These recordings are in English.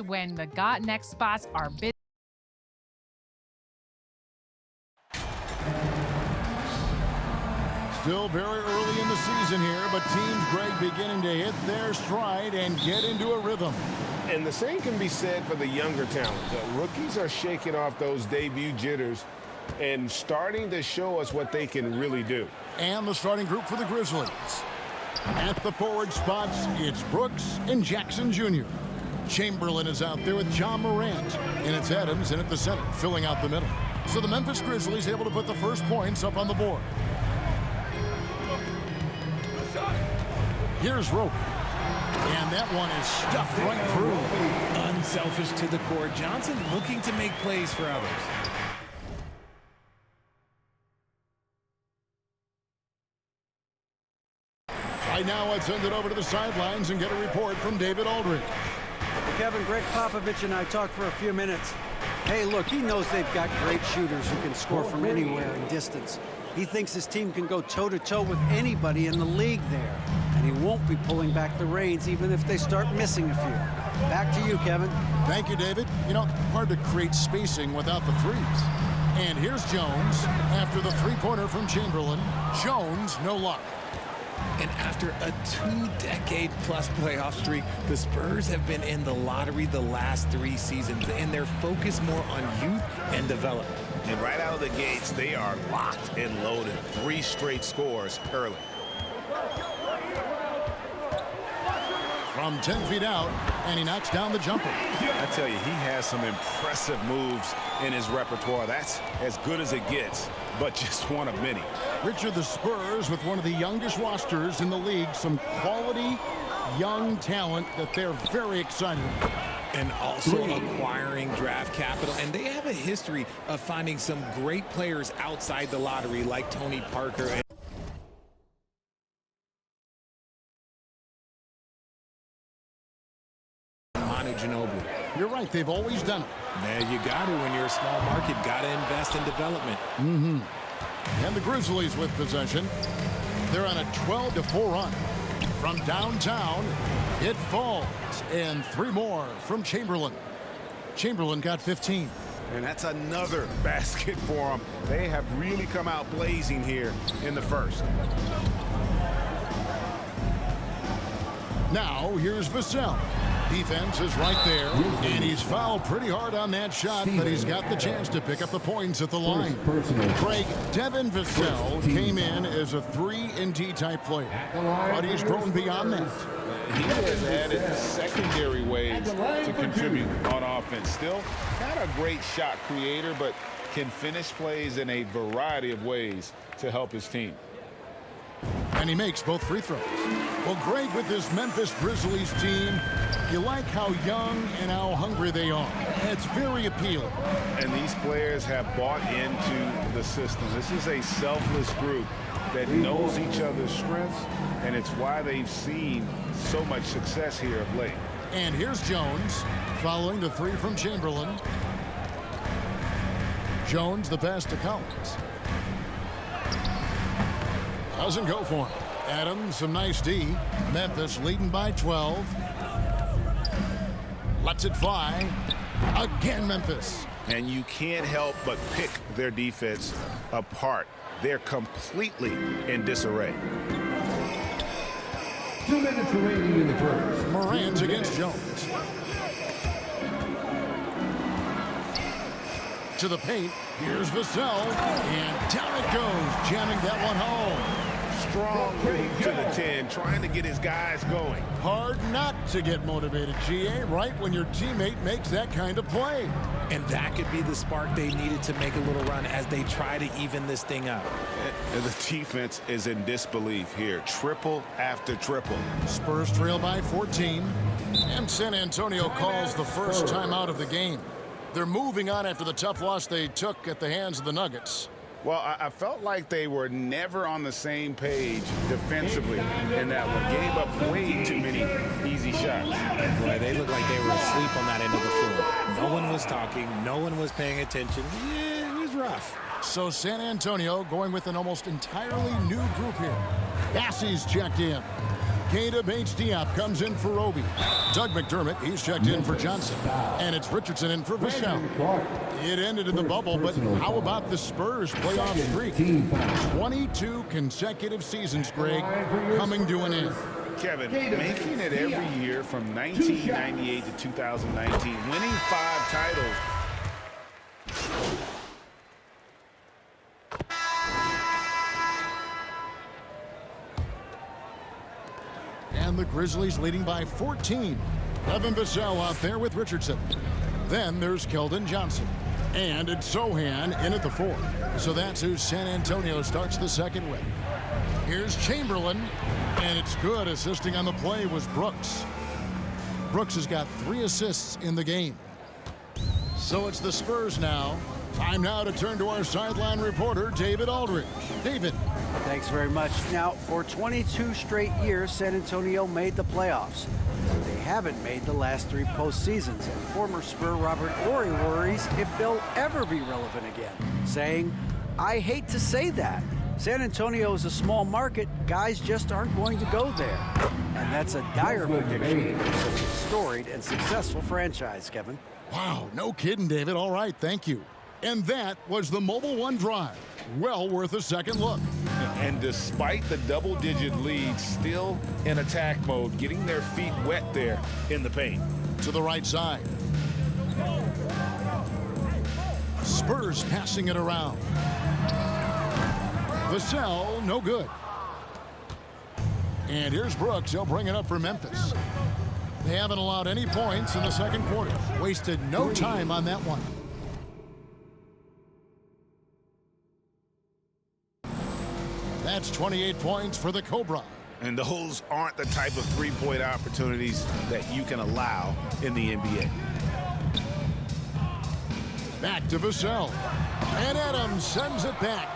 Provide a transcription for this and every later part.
when the got next spots are busy. Still very early in the season here, but teams, Greg, beginning to hit their stride and get into a rhythm. And the same can be said for the younger talent. The rookies are shaking off those debut jitters and starting to show us what they can really do. And the starting group for the Grizzlies. At the forward spots, it's Brooks and Jackson Jr. Chamberlain is out there with John Morant. And it's Adams in at the center, filling out the middle. So the Memphis Grizzlies able to put the first points up on the board. Here's Rope. And that one is stuffed right through. Unselfish to the core. Johnson looking to make plays for others. Right now, let's send it over to the sidelines and get a report from David Aldridge. Well, Kevin, Greg Popovich and I talked for a few minutes. Hey, look, he knows they've got great shooters who can score from anywhere in distance. He thinks his team can go toe-to-toe with anybody in the league there. And he won't be pulling back the reins even if they start missing a few. Back to you, Kevin. Thank you, David. You know, hard to create spacing without the threes. And here's Jones after the three-pointer from Chamberlain. Jones, no luck. And after a 2-decade-plus playoff streak, the Spurs have been in the lottery the last 3 seasons, and they're focused more on youth and development. And right out of the gates, they are locked and loaded. 3 straight scores early. From 10 feet out, and he knocks down the jumper. I tell you, he has some impressive moves in his repertoire. That's as good as it gets, but just one of many. Richard, the Spurs with one of the youngest rosters in the league, some quality young talent that they're very excited about. And also acquiring draft capital. And they have a history of finding some great players outside the lottery like Tony Parker. Ginobili. You're right, they've always done it. Yeah, you got to when you're a small market, got to invest in development. And the Grizzlies with possession. They're on a 12-4 run. From downtown, it falls. And 3 more from Chamberlain. Chamberlain got 15. And that's another basket for them. They have really come out blazing here in the first. Now, here's Vassell. Defense is right there, and he's fouled pretty hard on that shot, but he's got the chance to pick up the points at the line. Craig, Devin Vassell came in as a 3-and-D type player, but he's grown beyond that. He has added secondary ways to contribute on offense. Still not a great shot creator, but can finish plays in a variety of ways to help his team. And he makes both free throws. Well, Greg, with this Memphis Grizzlies team, you like how young and how hungry they are. It's very appealing. And these players have bought into the system. This is a selfless group that knows each other's strengths, and it's why they've seen so much success here of late. And here's Jones following the 3 from Chamberlain. Jones, the pass to Collins. Doesn't go for him. Adams, some nice D. Memphis leading by 12. Lets it fly. Again, Memphis. And you can't help but pick their defense apart. They're completely in disarray. 2 minutes remaining in the first. Morant against Jones. To the paint. Here's Vassell. And down it goes. Jamming that one home. Strong move to the 10, trying to get his guys going. Hard not to get motivated, GA, right when your teammate makes that kind of play. And that could be the spark they needed to make a little run as they try to even this thing up. And the defense is in disbelief here. Triple after triple. Spurs trail by 14. And San Antonio calls the first time out of the game. They're moving on after the tough loss they took at the hands of the Nuggets. Well, I felt like they were never on the same page defensively in that one. Gave up way too many easy shots. Boy, they looked like they were asleep on that end of the floor. No one was talking. No one was paying attention. Yeah, it was rough. So San Antonio going with an almost entirely new group here. Bassey's checked in. Keita Bates-Diop comes in for Roby. Doug McDermott, he's checked in for Johnson. And it's Richardson in for Vassell. It ended in the bubble, but how about the Spurs playoff streak? 22 consecutive seasons, Greg, coming to an end. Kevin, making it every year from 1998 to 2019, winning 5 titles. And the Grizzlies leading by 14. Devin Vassell out there with Richardson. Then there's Keldon Johnson. And it's Sochan in at the 4. So that's who San Antonio starts the second with. Here's Chamberlain. And it's good. Assisting on the play was Brooks. Brooks has got 3 assists in the game. So it's the Spurs now. Time now to turn to our sideline reporter, David Aldridge. David. Thanks very much. Now, for 22 straight years, San Antonio made the playoffs. They haven't made the last 3 postseasons, and former Spur Robert Horry worries if they'll ever be relevant again, saying, "I hate to say that. San Antonio is a small market. Guys just aren't going to go there." And that's a dire prediction for such a storied and successful franchise, Kevin. Wow, no kidding, David. All right, thank you. And that was the Mobile One drive. Well worth a second look. And despite the double-digit lead, still in attack mode, getting their feet wet there in the paint. To the right side. Spurs passing it around. Vassell, no good. And here's Brooks. He'll bring it up for Memphis. They haven't allowed any points in the second quarter. Wasted no time on that one. That's 28 points for the Cobra. And those aren't the type of three-point opportunities that you can allow in the NBA. Back to Vassell. And Adams sends it back.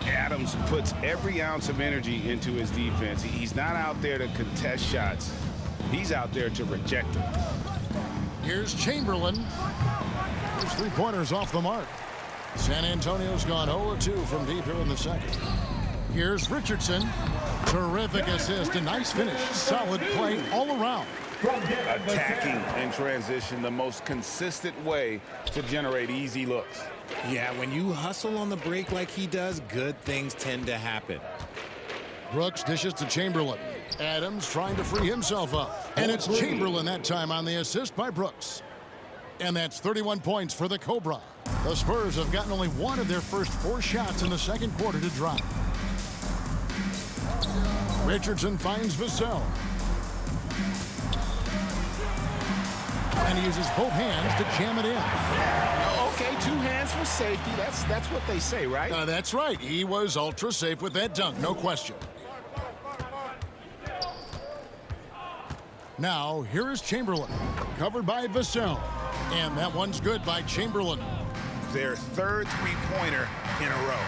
Adams puts every ounce of energy into his defense. He's not out there to contest shots. He's out there to reject them. Here's Chamberlain. His 3-pointers off the mark. San Antonio's gone 0-2 from deep here in the second. Here's Richardson. Terrific assist. A nice finish. Solid play all around. Attacking and transition, the most consistent way to generate easy looks. Yeah, when you hustle on the break like he does, good things tend to happen. Brooks dishes to Chamberlain. Adams trying to free himself up. And it's Chamberlain that time on the assist by Brooks. And that's 31 points for the Cobra. The Spurs have gotten only one of their first 4 shots in the second quarter to drop. Richardson finds Vassell. And he uses both hands to jam it in. Okay, 2 hands for safety. That's what they say, right? That's right. He was ultra safe with that dunk, no question. Now, here is Chamberlain, covered by Vassell. And that one's good by Chamberlain. Their 3rd three-pointer in a row.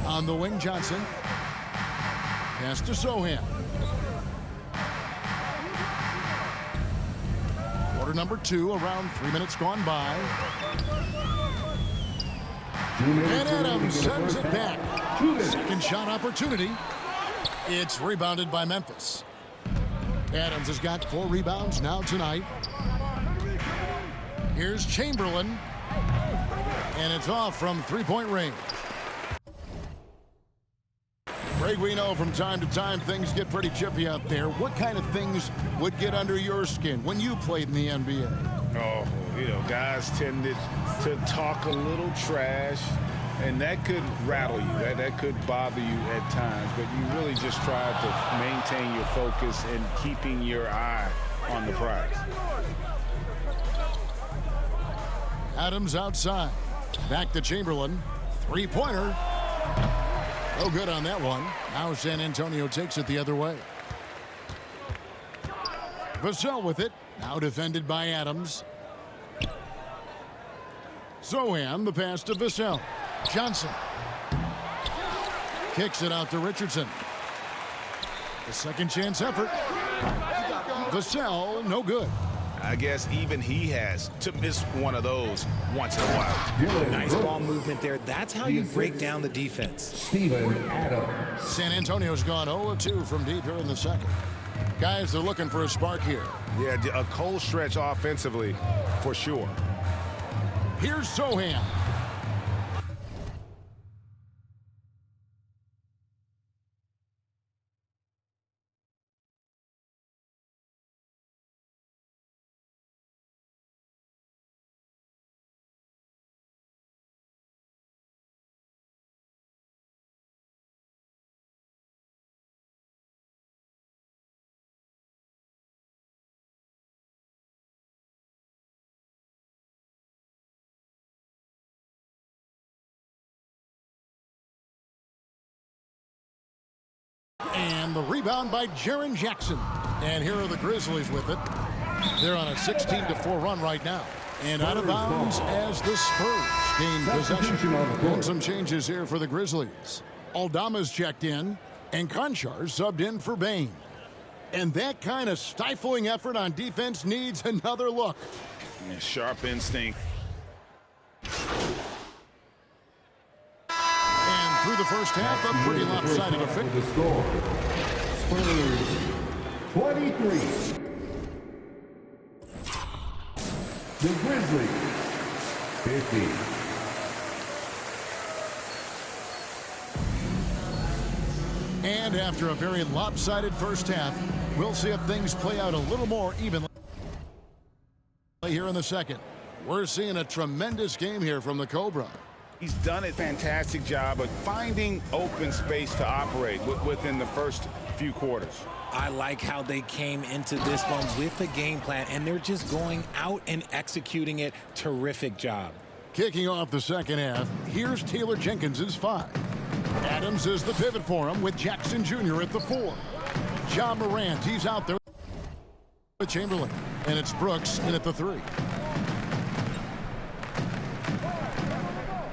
On the wing, Johnson. Pass to Sochan. Quarter number 2, around 3 minutes gone by. And Adams sends it back. Second shot opportunity. It's rebounded by Memphis. Adams has got 4 rebounds now tonight. Here's Chamberlain. And it's off from 3-point range. Greg, we know from time to time things get pretty chippy out there. What kind of things would get under your skin when you played in the NBA? Oh, you know, guys tended to talk a little trash, and that could rattle you. That could bother you at times, but you really just try to maintain your focus and keeping your eye on the prize. Adams outside. Back to Chamberlain. 3-pointer. No good on that one. Now San Antonio takes it the other way. Vassell with it. Now defended by Adams. Sochan, the pass to Vassell. Johnson. Kicks it out to Richardson. The second chance effort. Vassell, no good. I guess even he has to miss one of those once in a while. Nice ball movement there. That's how you break down the defense. Steven Adams. San Antonio's gone 0-2 from deep here in the second. Guys, they're looking for a spark here. Yeah, a cold stretch offensively for sure. Here's Sohan. And the rebound by Jaren Jackson. And here are the Grizzlies with it. They're on a 16-4 run right now. And out of bounds as the Spurs gain possession. And some changes here for the Grizzlies. Aldama's checked in, and Konchar subbed in for Bane. And that kind of stifling effort on defense needs another look. Yeah, sharp instinct. Through the first half, a pretty lopsided affair. The score, Spurs 23. The Grizzlies 50. And after a very lopsided first half, we'll see if things play out a little more evenly here in the second. We're seeing a tremendous game here from the Cobra. He's done a fantastic job of finding open space to operate within the first few quarters. I like how they came into this one with a game plan, and they're just going out and executing it. Terrific job. Kicking off the second half, here's Taylor Jenkins' 5. Adams is the pivot for him with Jackson Jr. at the 4. Ja Morant, he's out there with Chamberlain. And it's Brooks in at the 3.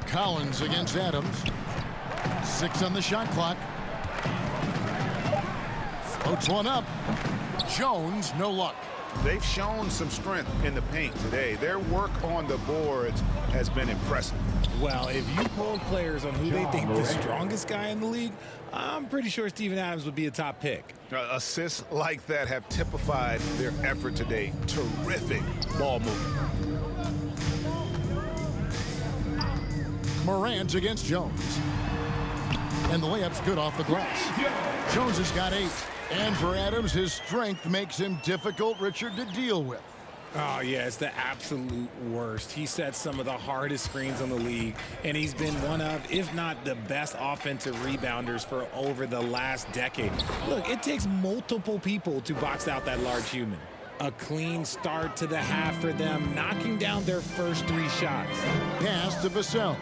Collins against Adams. 6 on the shot clock. Floats one up. Jones, no luck. They've shown some strength in the paint today. Their work on the boards has been impressive. Well, if you polled players on who they think the strongest guy in the league, I'm pretty sure Steven Adams would be a top pick. Assists like that have typified their effort today. Terrific ball movement. Morant against Jones. And the layup's good off the glass. Jones has got 8. And for Adams, his strength makes him difficult, Richard, to deal with. Oh, yeah, it's the absolute worst. He sets some of the hardest screens in the league, and he's been one of, if not the best offensive rebounders for over the last decade. Look, it takes multiple people to box out that large human. A clean start to the half for them, knocking down their first 3 shots. Pass to Vassell.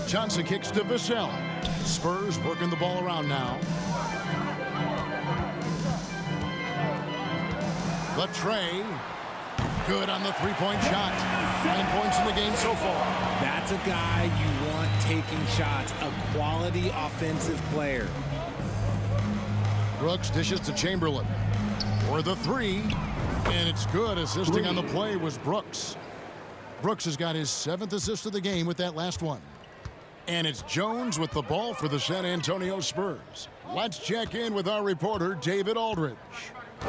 Johnson kicks to Vassell. Spurs working the ball around now. The tray. Good on the 3-point shot. 9 points in the game so far. That's a guy you want taking shots. A quality offensive player. Brooks dishes to Chamberlain. For the 3. And it's good. Assisting on the play was Brooks. Brooks has got his 7th assist of the game with that last one. And it's Jones with the ball for the San Antonio Spurs. Let's check in with our reporter, David Aldridge.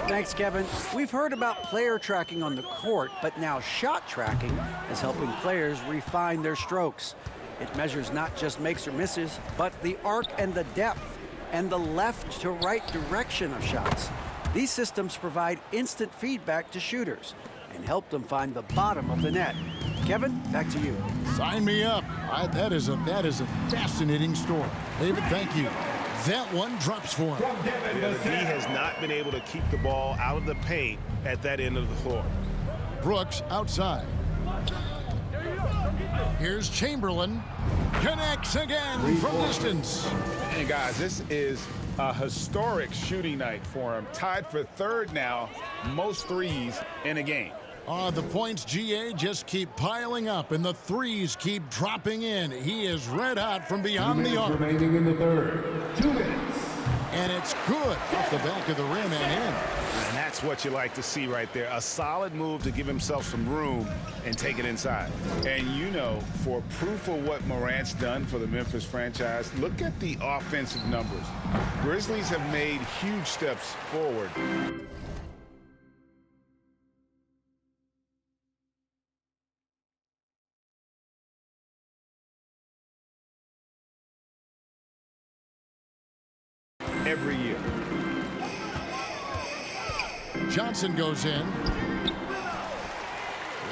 Thanks, Kevin. We've heard about player tracking on the court, but now shot tracking is helping players refine their strokes. It measures not just makes or misses, but the arc and the depth and the left to right direction of shots. These systems provide instant feedback to shooters and help them find the bottom of the net. Kevin, back to you. Sign me up. That is a fascinating story. David, thank you. That one drops for him. Yeah, the D has not been able to keep the ball out of the paint at that end of the floor. Brooks outside. Here's Chamberlain. Connects again from distance. And guys, this is a historic shooting night for him. Tied for 3rd now, most threes in a game. The points, GA, just keep piling up, and the threes keep dropping in. He is red hot from beyond the arc. Remaining in the 3rd. 2 minutes. And it's good off the back of the rim and in. That's what you like to see right there. A solid move to give himself some room and take it inside. And you know, for proof of what Morant's done for the Memphis franchise, look at the offensive numbers. Grizzlies have made huge steps forward. Every year. Johnson goes in.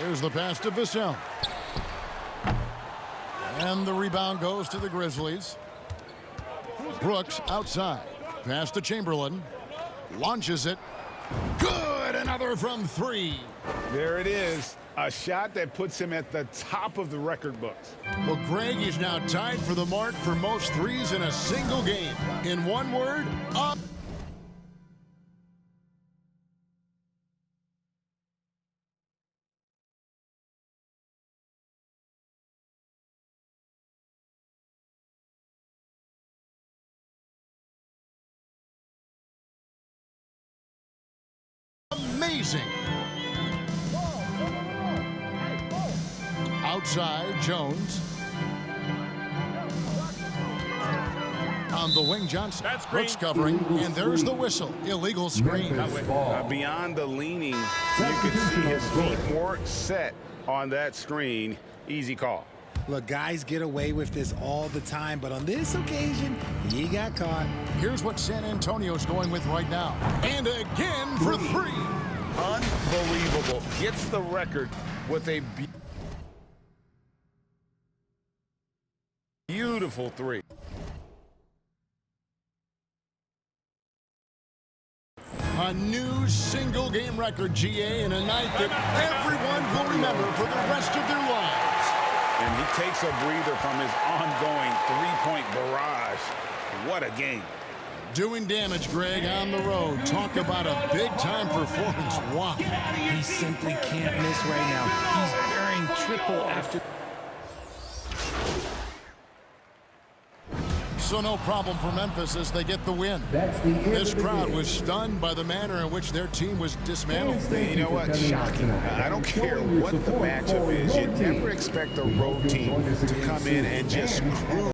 There's the pass to Vassell. And the rebound goes to the Grizzlies. Brooks outside. Pass to Chamberlain. Launches it. Good! Another from three. There it is. A shot that puts him at the top of the record books. Well, Greg is now tied for the mark for most threes in a single game. In one word, up. Amazing. Outside, Jones. On the wing, Johnson. Brooks covering, and there's the whistle. Illegal screen. Beyond the leaning, you can see his feet weren't set on that screen. Easy call. Look, guys get away with this all the time, but on this occasion, he got caught. Here's what San Antonio's going with right now. And again for three. Unbelievable. Gets the record with a beautiful three. A new single game record, GA, in a night that everyone will remember for the rest of their lives. And he takes a breather from his ongoing three-point barrage. What a game. Doing damage, Greg, on the road. Talk about a big-time performance. Wow. He simply can't miss right now. He's bearing triple after. So no problem for Memphis as they get the win. This crowd was stunned by the manner in which their team was dismantled. You know what? Shocking. I don't care what the matchup is. You never expect a road team to come in and just cruise.